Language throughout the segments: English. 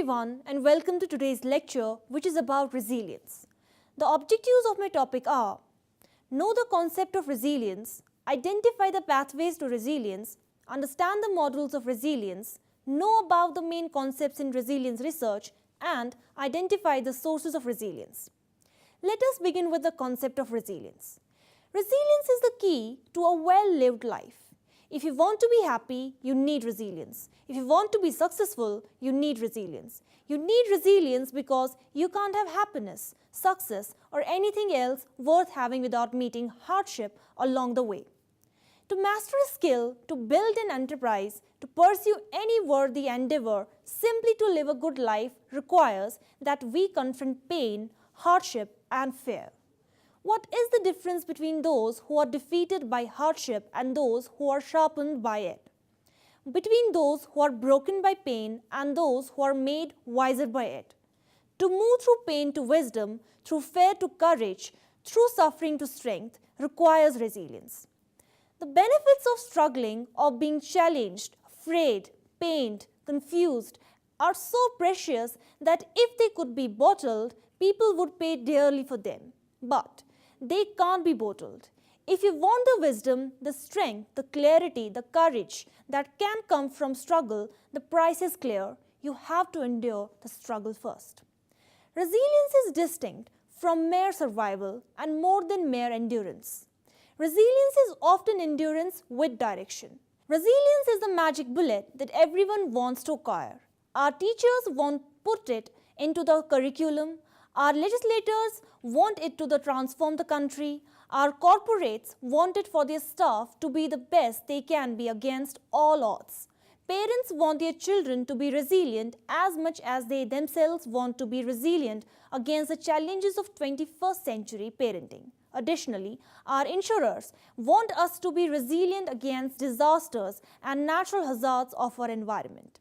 everyone and welcome to today's lecture, which is about resilience. The objectives of my topic are: know the concept of resilience, identify the pathways to resilience, understand the models of resilience, know about the main concepts in resilience research, and identify the sources of resilience. Let us begin with the concept of resilience. Resilience is the key to a well-lived life. If you want to be happy, you need resilience. If you want to be successful, you need resilience. You need resilience because you can't have happiness, success, or anything else worth having without meeting hardship along the way. To master a skill, to build an enterprise, to pursue any worthy endeavor, simply to live a good life requires that we confront pain, hardship, and fear. What is the difference between those who are defeated by hardship and those who are sharpened by it? Between those who are broken by pain and those who are made wiser by it? To move through pain to wisdom, through fear to courage, through suffering to strength requires resilience. The benefits of struggling or being challenged, afraid, pained, confused are so precious that if they could be bottled, people would pay dearly for them. But they can't be bottled. If you want the wisdom, the strength, the clarity, the courage that can come from struggle, the price is clear. You have to endure the struggle first. Resilience is distinct from mere survival and more than mere endurance. Resilience is often endurance with direction. Resilience is the magic bullet that everyone wants to acquire. Our teachers won't put it into the curriculum. Our legislators want it to transform the country. Our corporates want it for their staff to be the best they can be against all odds. Parents want their children to be resilient as much as they themselves want to be resilient against the challenges of 21st century parenting. Additionally, our insurers want us to be resilient against disasters and natural hazards of our environment.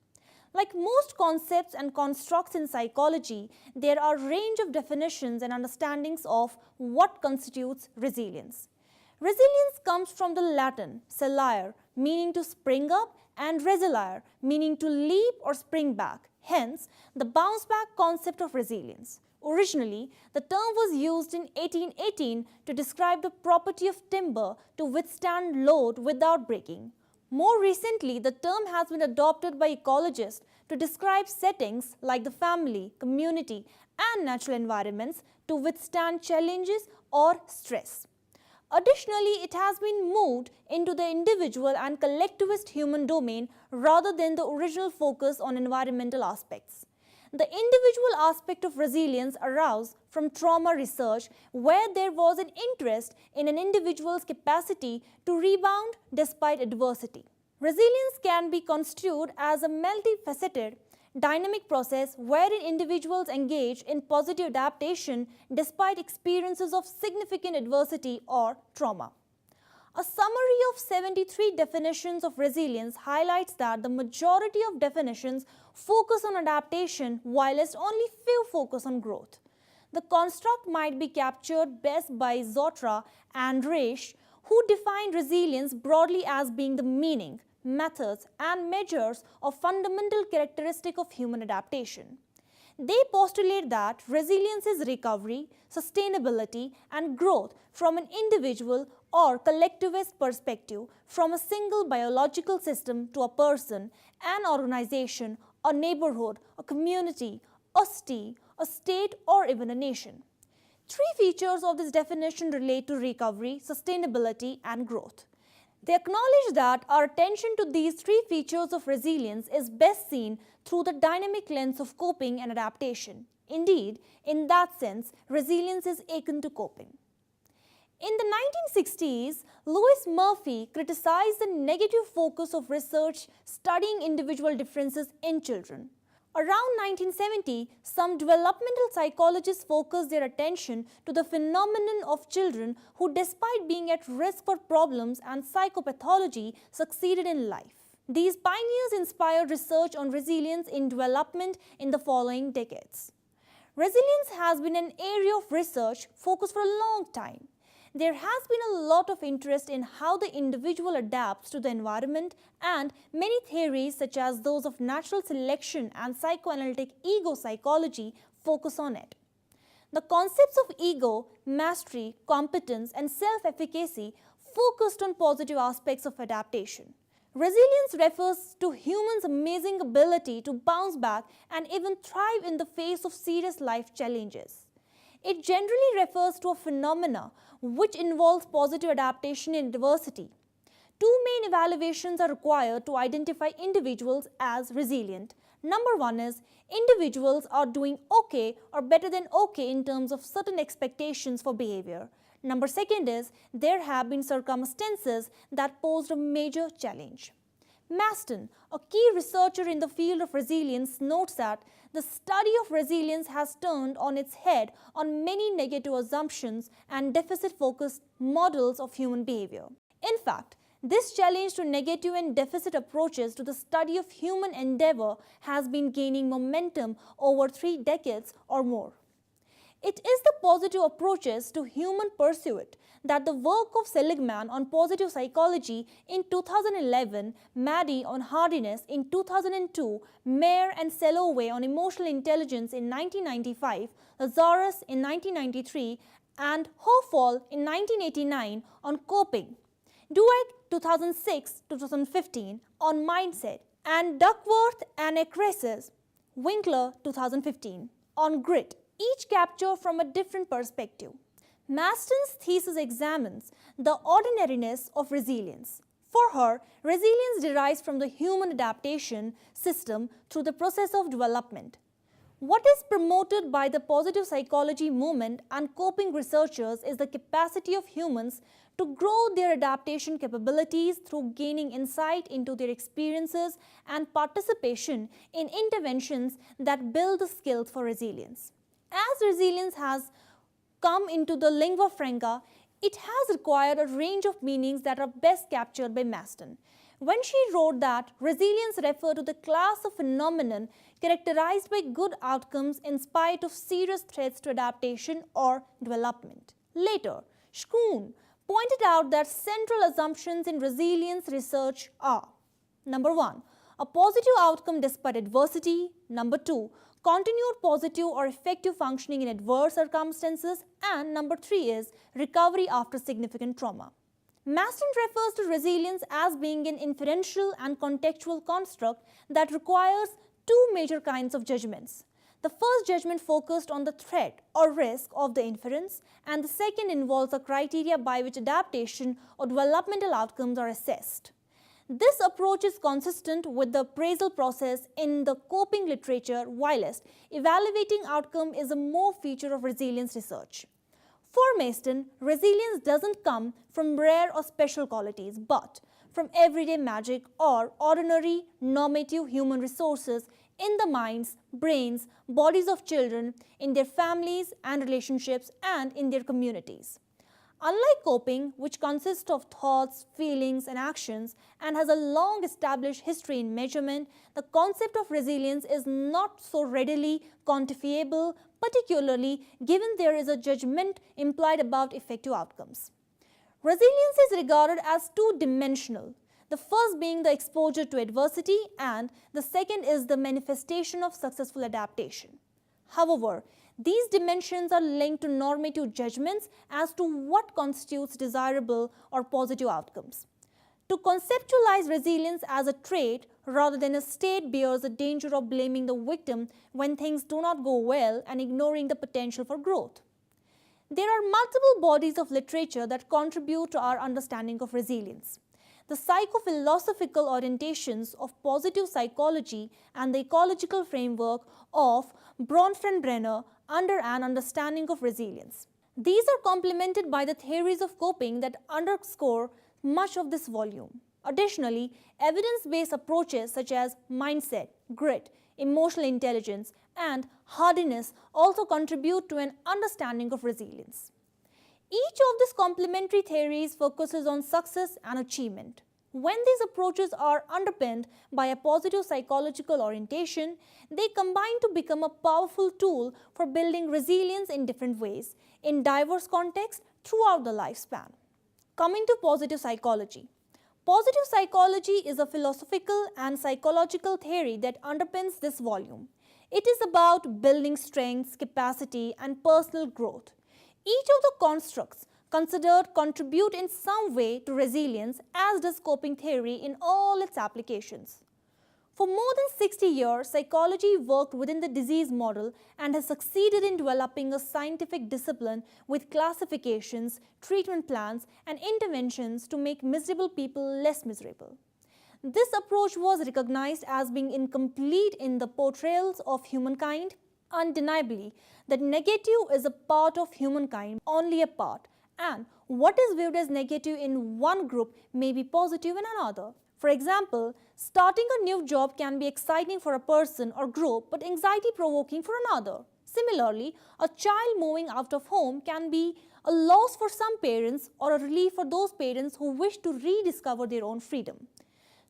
Like most concepts and constructs in psychology, there are a range of definitions and understandings of what constitutes resilience. Resilience comes from the Latin salire, meaning to spring up, and resilire, meaning to leap or spring back. Hence, the bounce back concept of resilience. Originally, the term was used in 1818 to describe the property of timber to withstand load without breaking. More recently, the term has been adopted by ecologists to describe settings like the family, community, and natural environments to withstand challenges or stress. Additionally, it has been moved into the individual and collectivist human domain rather than the original focus on environmental aspects. The individual aspect of resilience arose from trauma research, where there was an interest in an individual's capacity to rebound despite adversity. Resilience can be construed as a multifaceted, dynamic process wherein individuals engage in positive adaptation despite experiences of significant adversity or trauma. A summary of 73 definitions of resilience highlights that the majority of definitions focus on adaptation, whilst only few focus on growth. The construct might be captured best by Zotra and Reisch, who defined resilience broadly as being the meaning, methods, and measures of fundamental characteristic of human adaptation. They postulate that resilience is recovery, sustainability, and growth from an individual or collectivist perspective from a single biological system to a person, an organization, a neighborhood, a community, a city, a state, or even a nation. Three features of this definition relate to recovery, sustainability, and growth. They acknowledge that our attention to these three features of resilience is best seen through the dynamic lens of coping and adaptation. Indeed, in that sense, resilience is akin to coping. In the 1960s, Louis Murphy criticized the negative focus of research studying individual differences in children. Around 1970, some developmental psychologists focused their attention to the phenomenon of children who, despite being at risk for problems and psychopathology, succeeded in life. These pioneers inspired research on resilience in development in the following decades. Resilience has been an area of research focused for a long time. there has been a lot of interest in how the individual adapts to the environment, and many theories such as those of natural selection and psychoanalytic ego psychology focus on it. The concepts of ego, mastery, competence, and self-efficacy focused on positive aspects of adaptation. Resilience refers to humans' amazing ability to bounce back and even thrive in the face of serious life challenges. It generally refers to a phenomena which involves positive adaptation in adversity. Two main evaluations are required to identify individuals as resilient. Number one is individuals are doing okay or better than okay in terms of certain expectations for behavior. Number second is there have been circumstances that posed a major challenge. Maston, a key researcher in the field of resilience, notes that the study of resilience has turned on its head on many negative assumptions and deficit-focused models of human behavior. In fact, this challenge to negative and deficit approaches to the study of human endeavor has been gaining momentum over 3 decades or more. It is the positive approaches to human pursuit that the work of Seligman on positive psychology in 2011, Maddy on hardiness in 2002, Mayer and Selloway on emotional intelligence in 1995, Lazarus in 1993, and Hofall in 1989 on coping, Dweck 2006-2015 on mindset, and Duckworth and Ekreses, Winkler 2015 on grit, each captured from a different perspective. Maston's thesis examines the ordinariness of resilience. For her, resilience derives from the human adaptation system through the process of development. What is promoted by the positive psychology movement and coping researchers is the capacity of humans to grow their adaptation capabilities through gaining insight into their experiences and participation in interventions that build the skills for resilience. As resilience has come into the lingua franca, it has required a range of meanings that are best captured by Maston. When she wrote that resilience referred to the class of phenomenon characterized by good outcomes in spite of serious threats to adaptation or development. Later, Schoon pointed out that central assumptions in resilience research are: number 1, a positive outcome despite adversity; number 2, continued positive or effective functioning in adverse circumstances; and number 3 is recovery after significant trauma. Maston refers to resilience as being an inferential and contextual construct that requires two major kinds of judgments. The first judgment focused on the threat or risk of the inference, and the second involves a criteria by which adaptation or developmental outcomes are assessed. This approach is consistent with the appraisal process in the coping literature, whilst evaluating outcome is a more feature of resilience research. For Maston, resilience doesn't come from rare or special qualities, but from everyday magic or ordinary normative human resources in the minds, brains, bodies of children, in their families and relationships, and in their communities. Unlike coping, which consists of thoughts, feelings, and actions, and has a long established history in measurement, the concept of resilience is not so readily quantifiable, particularly given there is a judgment implied about effective outcomes. Resilience is regarded as two-dimensional, the first being the exposure to adversity, and the second is the manifestation of successful adaptation. However, these dimensions are linked to normative judgments as to what constitutes desirable or positive outcomes. To conceptualize resilience as a trait rather than a state bears the danger of blaming the victim when things do not go well and ignoring the potential for growth. There are multiple bodies of literature that contribute to our understanding of resilience. The psychophilosophical orientations of positive psychology and the ecological framework of Bronfenbrenner under an understanding of resilience. These are complemented by the theories of coping that underscore much of this volume. Additionally, evidence-based approaches such as mindset, grit, emotional intelligence, and hardiness also contribute to an understanding of resilience. Each of these complementary theories focuses on success and achievement. When these approaches are underpinned by a positive psychological orientation, they combine to become a powerful tool for building resilience in different ways, in diverse contexts throughout the lifespan. Coming to positive psychology. Positive psychology is a philosophical and psychological theory that underpins this volume. It is about building strengths, capacity, and personal growth. Each of the constructs considered contribute in some way to resilience, as does coping theory in all its applications. For more than 60 years, psychology worked within the disease model and has succeeded in developing a scientific discipline with classifications, treatment plans, and interventions to make miserable people less miserable. This approach was recognized as being incomplete in the portrayals of humankind. Undeniably, that negative is a part of humankind, only a part, and what is viewed as negative in one group may be positive in another. For example, starting a new job can be exciting for a person or group but anxiety-provoking for another. Similarly, a child moving out of home can be a loss for some parents or a relief for those parents who wish to rediscover their own freedom.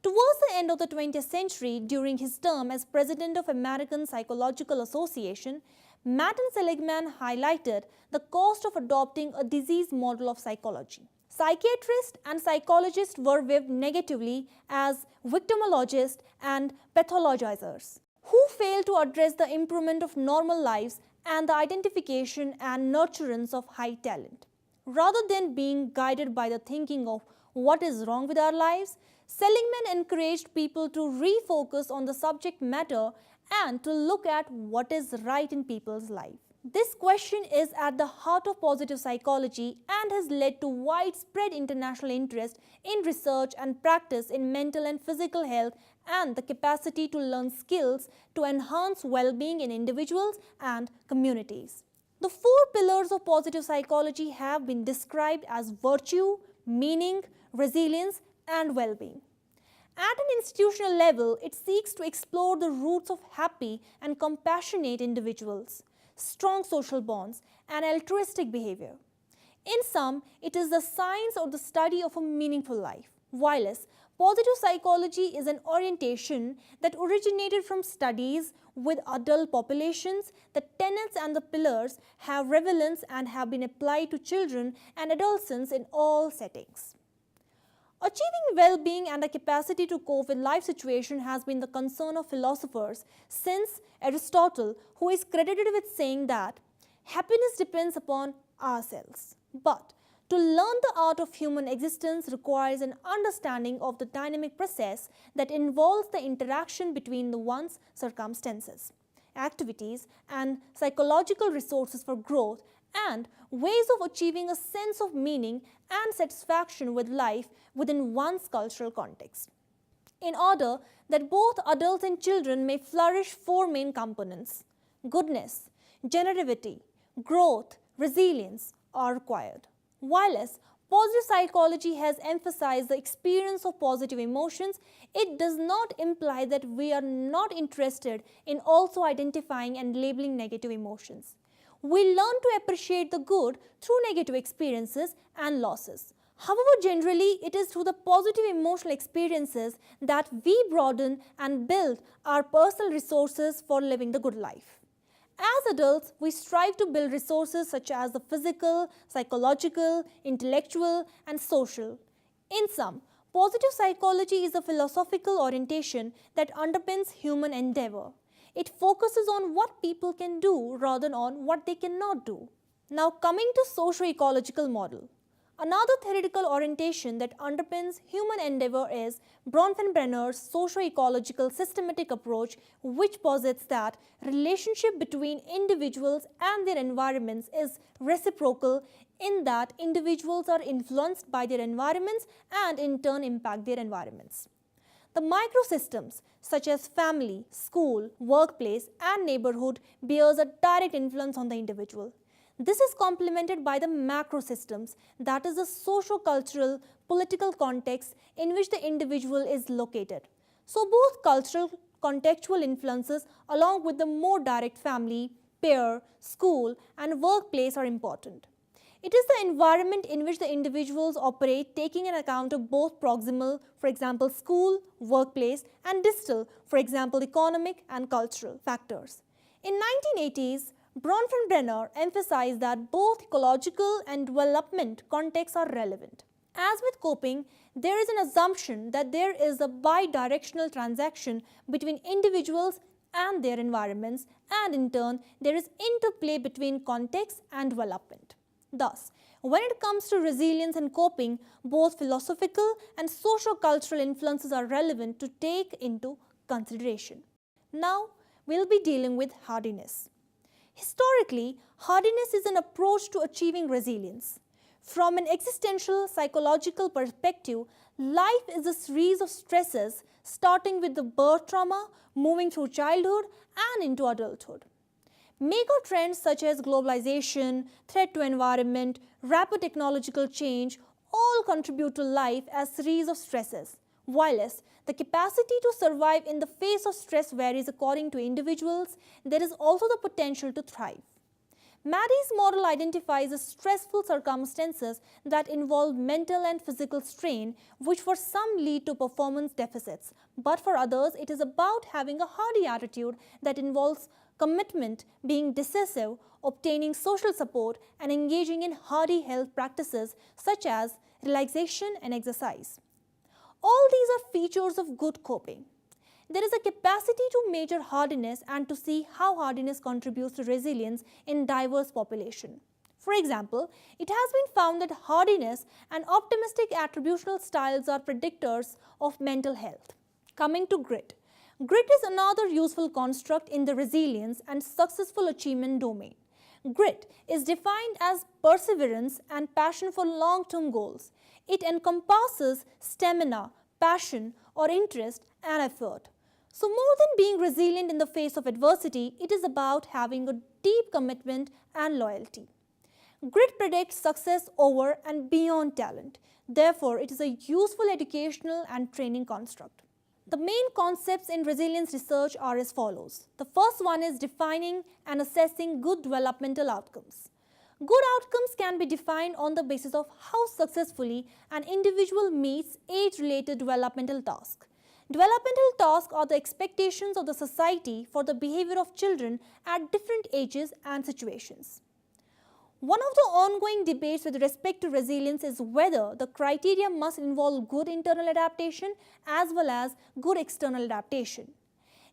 Towards the end of the 20th century, during his term as president of American Psychological Association, Martin Seligman highlighted the cost of adopting a disease model of psychology. Psychiatrists and psychologists were viewed negatively as victimologists and pathologizers who failed to address the improvement of normal lives and the identification and nurturance of high talent. Rather than being guided by the thinking of what is wrong with our lives, Seligman encouraged people to refocus on the subject matter and to look at what is right in people's life. This question is at the heart of positive psychology and has led to widespread international interest in research and practice in mental and physical health and the capacity to learn skills to enhance well-being in individuals and communities. The four pillars of positive psychology have been described as virtue, meaning, resilience, and well-being. At an institutional level, it seeks to explore the roots of happy and compassionate individuals, strong social bonds, and altruistic behavior. In sum, it is the science or the study of a meaningful life. Whilst positive psychology is an orientation that originated from studies with adult populations, the tenets and the pillars have relevance and have been applied to children and adolescents in all settings. Achieving well-being and a capacity to cope with life situations has been the concern of philosophers since Aristotle, who is credited with saying that happiness depends upon ourselves. But to learn the art of human existence requires an understanding of the dynamic process that involves the interaction between the one's circumstances, activities, and psychological resources for growth and ways of achieving a sense of meaning and satisfaction with life within one's cultural context. In order that both adults and children may flourish, four main components, goodness, generativity, growth, resilience, are required. Whilst positive psychology has emphasized the experience of positive emotions, it does not imply that we are not interested in also identifying and labeling negative emotions. We learn to appreciate the good through negative experiences and losses. However, generally, it is through the positive emotional experiences that we broaden and build our personal resources for living the good life. As adults, we strive to build resources such as the physical, psychological, intellectual, and social. In sum, positive psychology is a philosophical orientation that underpins human endeavor. It focuses on what people can do rather than on what they cannot do. Now coming to socio-ecological model. Another theoretical orientation that underpins human endeavor is Bronfenbrenner's socio-ecological systematic approach, which posits that relationship between individuals and their environments is reciprocal in that individuals are influenced by their environments and in turn impact their environments. The microsystems such as family, school, workplace, and neighborhood bears a direct influence on the individual. This is complemented by the macrosystems, that is the socio-cultural, political context in which the individual is located. So both cultural, contextual influences along with the more direct family, peer, school, and workplace are important. It is the environment in which the individuals operate, taking an account of both proximal, for example, school, workplace, and distal, for example, economic and cultural factors. In 1980s, Bronfenbrenner emphasized that both ecological and development contexts are relevant. As with coping, there is an assumption that there is a bidirectional transaction between individuals and their environments, and in turn, there is interplay between context and development. Thus, when it comes to resilience and coping, both philosophical and socio-cultural influences are relevant to take into consideration. Now, we'll be dealing with hardiness. Historically, hardiness is an approach to achieving resilience. From an existential psychological perspective, life is a series of stresses starting with the birth trauma, moving through childhood and into adulthood. Mega trends such as globalization, threat to environment, rapid technological change all contribute to life as series of stresses. Whilst the capacity to survive in the face of stress varies according to individuals, there is also the potential to thrive. Maddie's model identifies the stressful circumstances that involve mental and physical strain, which for some lead to performance deficits, but for others it is about having a hardy attitude that involves commitment, being decisive, obtaining social support, and engaging in hardy health practices such as relaxation and exercise. All these are features of good coping. There is a capacity to measure hardiness and to see how hardiness contributes to resilience in diverse population. For example, it has been found that hardiness and optimistic attributional styles are predictors of mental health. Coming to grit. Grit is another useful construct in the resilience and successful achievement domain. Grit is defined as perseverance and passion for long-term goals. It encompasses stamina, passion or interest and effort. So more than being resilient in the face of adversity, it is about having a deep commitment and loyalty. Grit predicts success over and beyond talent. Therefore, it is a useful educational and training construct. The main concepts in resilience research are as follows. The first one is defining and assessing good developmental outcomes. Good outcomes can be defined on the basis of how successfully an individual meets age-related developmental tasks. Developmental tasks are the expectations of the society for the behavior of children at different ages and situations. One of the ongoing debates with respect to resilience is whether the criteria must involve good internal adaptation as well as good external adaptation.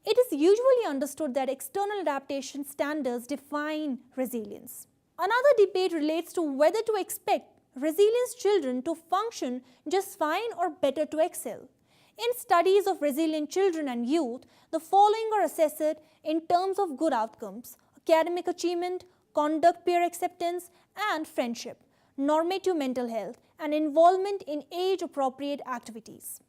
It is usually understood that external adaptation standards define resilience. Another debate relates to whether to expect resilient children to function just fine or better to excel. In studies of resilient children and youth, the following are assessed in terms of good outcomes: academic achievement, conduct, peer acceptance, and friendship, normative mental health, and involvement in age-appropriate activities.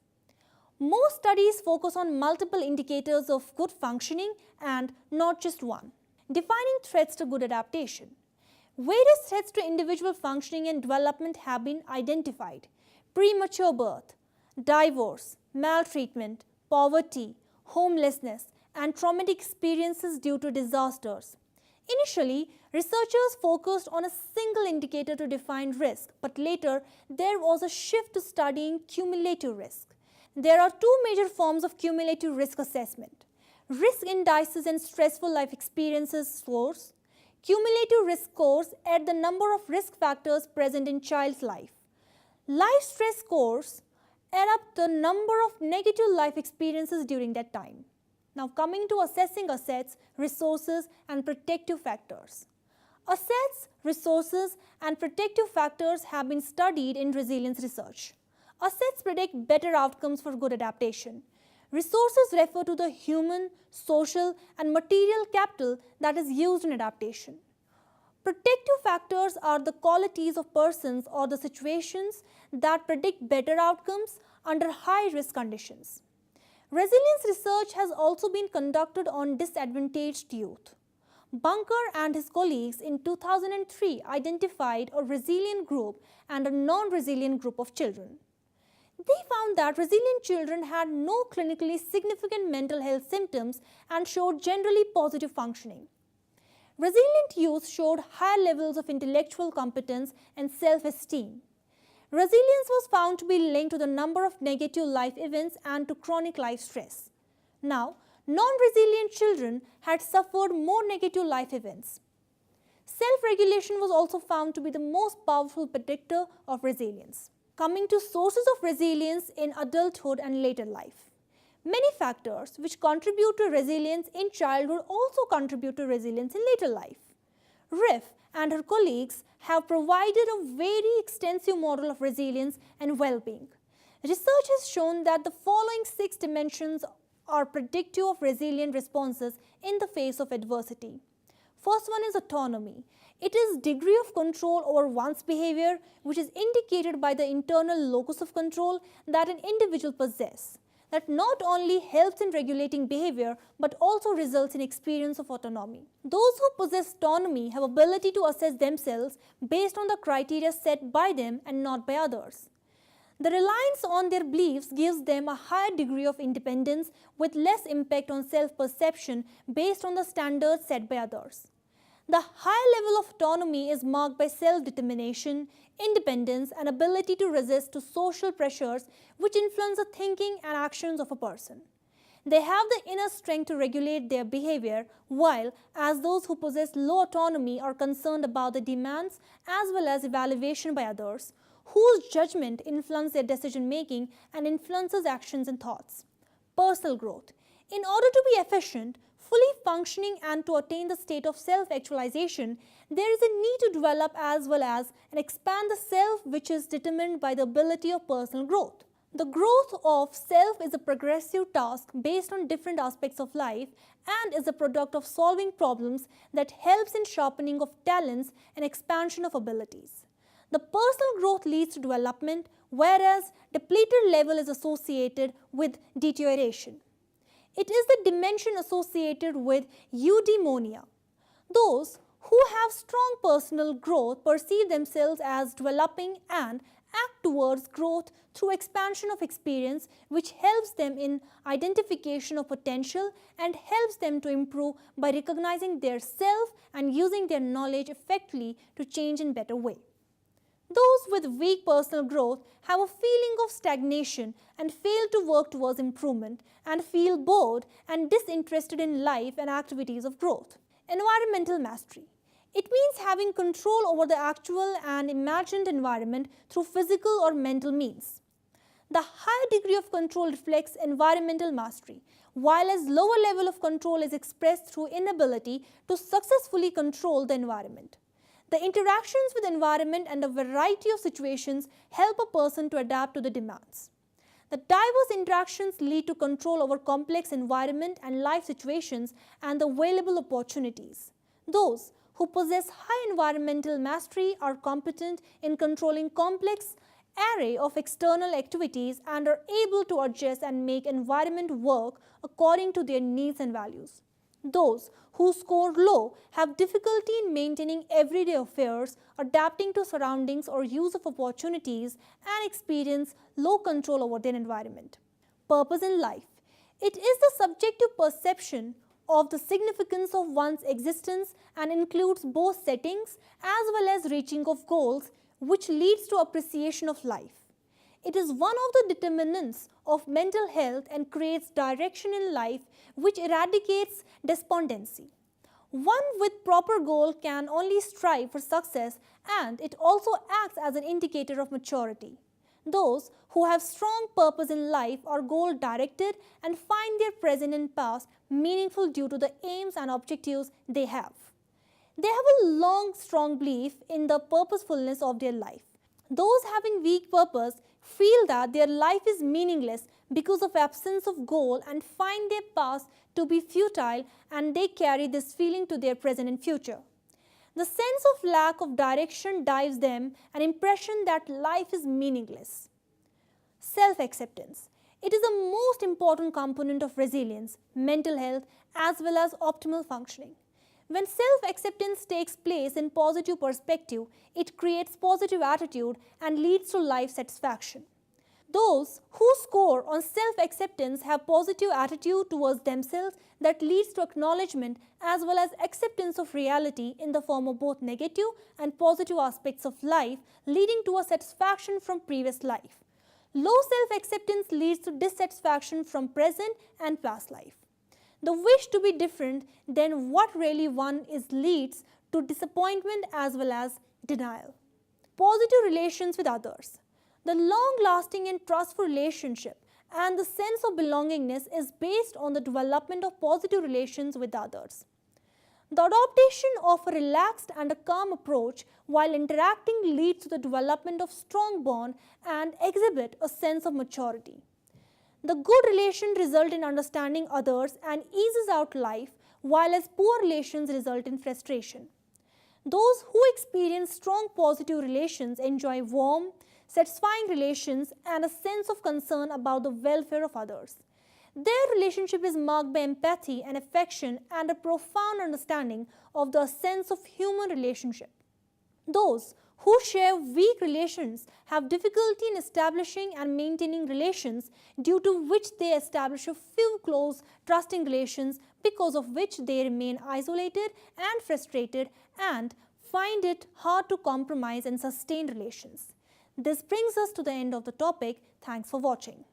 Most studies focus on multiple indicators of good functioning and not just one. Defining threats to good adaptation. Various threats to individual functioning and development have been identified: premature birth, divorce, maltreatment, poverty, homelessness, and traumatic experiences due to disasters. Initially, researchers focused on a single indicator to define risk, but later there was a shift to studying cumulative risk. There are two major forms of cumulative risk assessment: risk indices and stressful life experiences scores. Cumulative risk scores add the number of risk factors present in child's life. Life stress scores add up the number of negative life experiences during that time. Now coming to assessing assets, resources, and protective factors. Assets, resources, and protective factors have been studied in resilience research. Assets predict better outcomes for good adaptation. Resources refer to the human, social, and material capital that is used in adaptation. Protective factors are the qualities of persons or the situations that predict better outcomes under high-risk conditions. Resilience research has also been conducted on disadvantaged youth. Bunker and his colleagues in 2003 identified a resilient group and a non-resilient group of children. They found that resilient children had no clinically significant mental health symptoms and showed generally positive functioning. Resilient youth showed higher levels of intellectual competence and self-esteem. Resilience was found to be linked to the number of negative life events and to chronic life stress. Now, non-resilient children had suffered more negative life events. Self-regulation was also found to be the most powerful predictor of resilience. Coming to sources of resilience in adulthood and later life. Many factors which contribute to resilience in childhood also contribute to resilience in later life. Riff and her colleagues have provided a very extensive model of resilience and well-being. Research has shown that the following 6 dimensions are predictive of resilient responses in the face of adversity. First one is autonomy. It is degree of control over one's behavior, which is indicated by the internal locus of control that an individual possesses. That not only helps in regulating behavior but also results in experience of autonomy. Those who possess autonomy have ability to assess themselves based on the criteria set by them and not by others. The reliance on their beliefs gives them a higher degree of independence with less impact on self-perception based on the standards set by others. The high level of autonomy is marked by self-determination, independence, and ability to resist to social pressures which influence the thinking and actions of a person. They have the inner strength to regulate their behavior, while as those who possess low autonomy are concerned about the demands as well as evaluation by others, whose judgment influences their decision-making and influences actions and thoughts. Personal growth. In order to be efficient, fully functioning and to attain the state of self-actualization, there is a need to develop as well as and expand the self, which is determined by the ability of personal growth. The growth of self is a progressive task based on different aspects of life and is a product of solving problems that helps in sharpening of talents and expansion of abilities. The personal growth leads to development, whereas depleted level is associated with deterioration. It is the dimension associated with eudaimonia. Those who have strong personal growth perceive themselves as developing and act towards growth through expansion of experience, which helps them in identification of potential and helps them to improve by recognizing their self and using their knowledge effectively to change in a better way. Those with weak personal growth have a feeling of stagnation and fail to work towards improvement and feel bored and disinterested in life and activities of growth. Environmental mastery. It means having control over the actual and imagined environment through physical or mental means. The higher degree of control reflects environmental mastery, while as lower level of control is expressed through inability to successfully control the environment. The interactions with environment and a variety of situations help a person to adapt to the demands. The diverse interactions lead to control over complex environment and life situations and the available opportunities. Those who possess high environmental mastery are competent in controlling complex array of external activities and are able to adjust and make environment work according to their needs and values. Those who score low have difficulty in maintaining everyday affairs, adapting to surroundings or use of opportunities, and experience low control over their environment. Purpose in life. It is the subjective perception of the significance of one's existence and includes both settings as well as reaching of goals, which leads to appreciation of life. It is one of the determinants of mental health and creates direction in life which eradicates despondency. One with proper goal can only strive for success, and it also acts as an indicator of maturity. Those who have strong purpose in life are goal directed and find their present and past meaningful due to the aims and objectives they have. They have a long, strong belief in the purposefulness of their life. Those having weak purpose feel that their life is meaningless because of absence of goal and find their past to be futile, and they carry this feeling to their present and future. The sense of lack of direction drives them an impression that life is meaningless. Self-acceptance. It is the most important component of resilience, mental health, as well as optimal functioning. When self-acceptance takes place in positive perspective, it creates positive attitude and leads to life satisfaction. Those who score on self-acceptance have positive attitude towards themselves that leads to acknowledgement as well as acceptance of reality in the form of both negative and positive aspects of life, leading to a satisfaction from previous life. Low self-acceptance leads to dissatisfaction from present and past life. The wish to be different than what really one is leads to disappointment as well as denial. Positive relations with others. The long-lasting and trustful relationship and the sense of belongingness is based on the development of positive relations with others. The adoption of a relaxed and a calm approach while interacting leads to the development of strong bond and exhibit a sense of maturity. The good relation result in understanding others and eases out life, while as poor relations result in frustration. Those who experience strong positive relations enjoy warm, satisfying relations and a sense of concern about the welfare of others. Their relationship is marked by empathy and affection and a profound understanding of the sense of human relationship. Those who share weak relations have difficulty in establishing and maintaining relations, due to which they establish a few close, trusting relations, because of which they remain isolated and frustrated and find it hard to compromise and sustain relations. This brings us to the end of the topic. Thanks for watching.